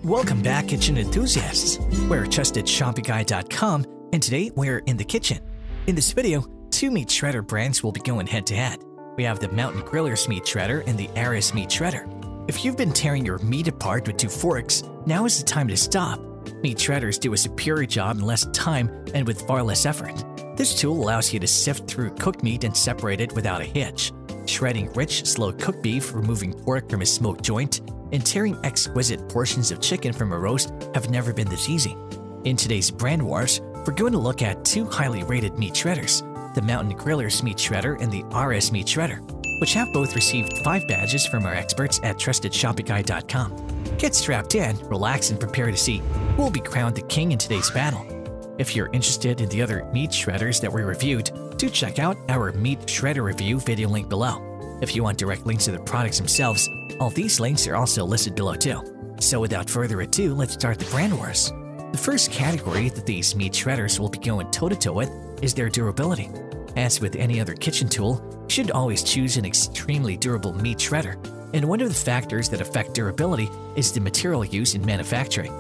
Welcome back, kitchen enthusiasts. We're trustedshopify.com, and today we're in the kitchen. In this video, two meat shredder brands will be going head-to-head. We have the Mountain Griller's meat shredder and the Arres meat shredder. If you've been tearing your meat apart with two forks, now is the time to stop. Meat shredders do a superior job in less time and with far less effort. This tool allows you to sift through cooked meat and separate it without a hitch. Shredding rich, slow-cooked beef, removing pork from a smoked joint, and tearing exquisite portions of chicken from a roast have never been this easy. In today's brand wars, we're going to look at two highly rated meat shredders, the Mountain Griller's meat shredder and the Arres meat shredder, which have both received 5 badges from our experts at trustedshopify.com. Get strapped in, relax, and prepare to see who will be crowned the king in today's battle. If you're interested in the other meat shredders that we reviewed, do check out our meat shredder review video link below. If you want direct links to the products themselves, all these links are also listed below too. So without further ado, let's start the brand wars. The first category that these meat shredders will be going toe-to-toe with is their durability. As with any other kitchen tool, you should always choose an extremely durable meat shredder, and one of the factors that affect durability is the material used in manufacturing.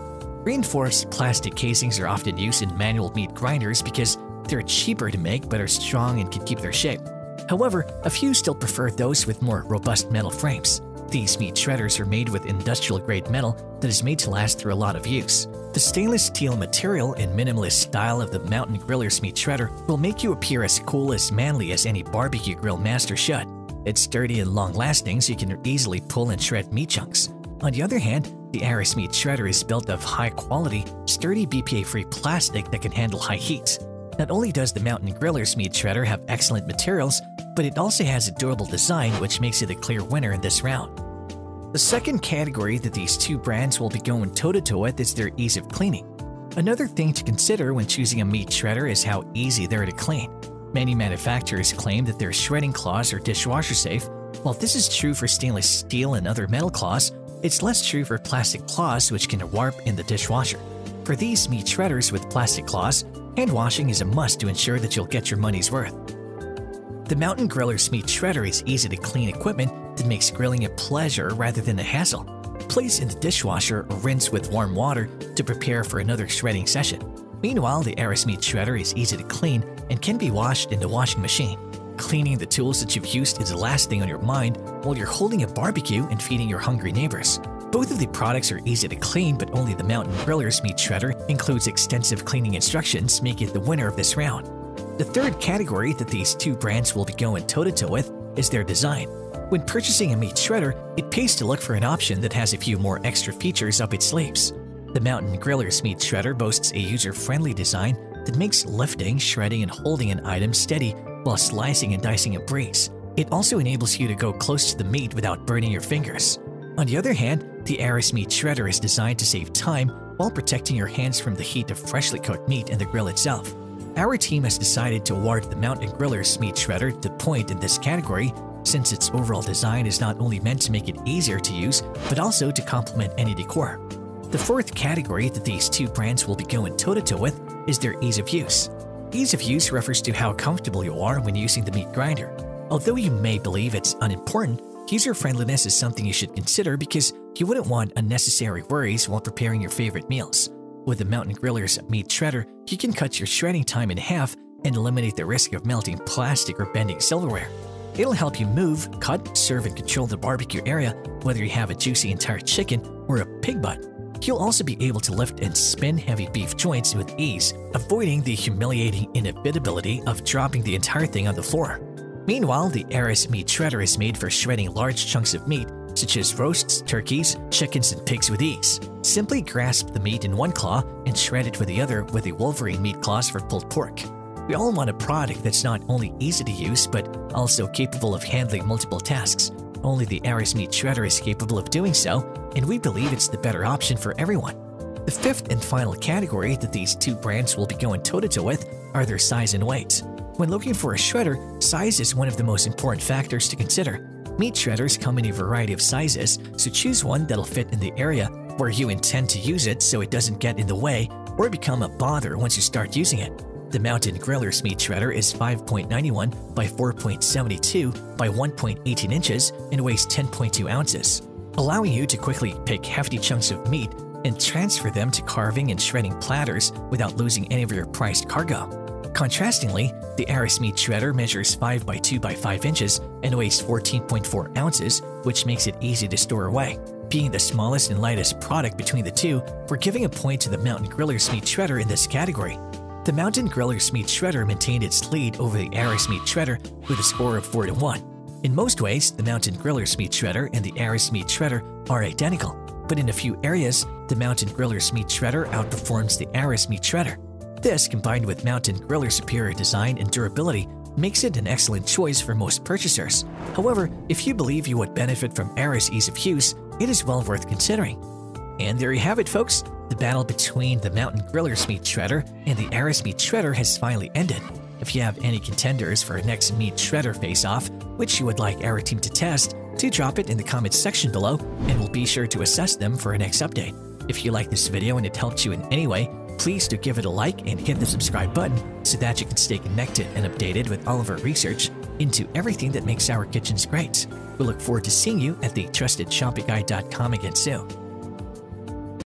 Reinforced plastic casings are often used in manual meat grinders because they're cheaper to make but are strong and can keep their shape. However, a few still prefer those with more robust metal frames. These meat shredders are made with industrial-grade metal that is made to last through a lot of use. The stainless steel material and minimalist style of the Mountain Griller's meat shredder will make you appear as cool as manly as any barbecue grill master should. It's sturdy and long-lasting, so you can easily pull and shred meat chunks. On the other hand, the Arres meat shredder is built of high-quality, sturdy BPA-free plastic that can handle high heat. Not only does the Mountain Griller's meat shredder have excellent materials, but it also has a durable design which makes it a clear winner in this round. The second category that these two brands will be going toe-to-toe with is their ease of cleaning. Another thing to consider when choosing a meat shredder is how easy they're to clean. Many manufacturers claim that their shredding claws are dishwasher safe. While this is true for stainless steel and other metal claws, it's less true for plastic claws which can warp in the dishwasher. For these meat shredders with plastic claws, hand washing is a must to ensure that you'll get your money's worth. The Mountain Griller's meat shredder is easy to clean equipment that makes grilling a pleasure rather than a hassle. Place in the dishwasher or rinse with warm water to prepare for another shredding session. Meanwhile, the Arres meat shredder is easy to clean and can be washed in the washing machine. Cleaning the tools that you've used is the last thing on your mind while you're holding a barbecue and feeding your hungry neighbors. Both of the products are easy to clean, but only the Mountain Griller's meat shredder includes extensive cleaning instructions, making it the winner of this round. The third category that these two brands will be going toe-to-toe with is their design. When purchasing a meat shredder, it pays to look for an option that has a few more extra features up its sleeves. The Mountain Griller's meat shredder boasts a user-friendly design that makes lifting, shredding, and holding an item steady while slicing and dicing a breeze. It also enables you to go close to the meat without burning your fingers. On the other hand, the Arres meat shredder is designed to save time while protecting your hands from the heat of freshly cooked meat in the grill itself. Our team has decided to award the Mountain Griller's meat shredder the point in this category since its overall design is not only meant to make it easier to use, but also to complement any decor. The fourth category that these two brands will be going toe-to-toe with is their ease of use. Ease of use refers to how comfortable you are when using the meat grinder. Although you may believe it's unimportant, user-friendliness is something you should consider because you wouldn't want unnecessary worries while preparing your favorite meals. With the Mountain Griller's meat shredder, you can cut your shredding time in half and eliminate the risk of melting plastic or bending silverware. It'll help you move, cut, serve, and control the barbecue area whether you have a juicy entire chicken or a pig butt. You'll also be able to lift and spin heavy beef joints with ease, avoiding the humiliating inevitability of dropping the entire thing on the floor. Meanwhile, the Arres meat shredder is made for shredding large chunks of meat such as roasts, turkeys, chickens, and pigs with ease. Simply grasp the meat in one claw and shred it with the other with a Wolverine meat claws for pulled pork. We all want a product that's not only easy to use but also capable of handling multiple tasks. Only the Arres meat shredder is capable of doing so, and we believe it's the better option for everyone. The fifth and final category that these two brands will be going toe-to-toe with are their size and weight. When looking for a shredder, size is one of the most important factors to consider. Meat shredders come in a variety of sizes, so choose one that'll fit in the area where you intend to use it so it doesn't get in the way or become a bother once you start using it. The Mountain Griller's meat shredder is 5.91 by 4.72 by 1.18 inches and weighs 10.2 ounces, allowing you to quickly pick hefty chunks of meat and transfer them to carving and shredding platters without losing any of your prized cargo. Contrastingly, the Arres meat shredder measures 5 by 2 by 5 inches and weighs 14.4 ounces, which makes it easy to store away. Being the smallest and lightest product between the two, we're giving a point to the Mountain Griller's meat shredder in this category. The Mountain Griller's meat shredder maintained its lead over the Arres meat shredder with a score of 4-1. In most ways, the Mountain Griller's meat shredder and the Arres meat shredder are identical, but in a few areas, the Mountain Griller's meat shredder outperforms the Arres meat shredder. This, combined with Mountain Griller's superior design and durability, makes it an excellent choice for most purchasers. However, if you believe you would benefit from Arres' ease of use, it is well worth considering. And there you have it, folks. The battle between the Mountain Griller's meat shredder and the Arres meat shredder has finally ended. If you have any contenders for a next meat shredder face-off, which you would like our team to test, do drop it in the comments section below, and we'll be sure to assess them for our next update. If you like this video and it helped you in any way, please do give it a like and hit the subscribe button so that you can stay connected and updated with all of our research into everything that makes our kitchens great. We look forward to seeing you at the TrustedShoppingGuide.com again soon.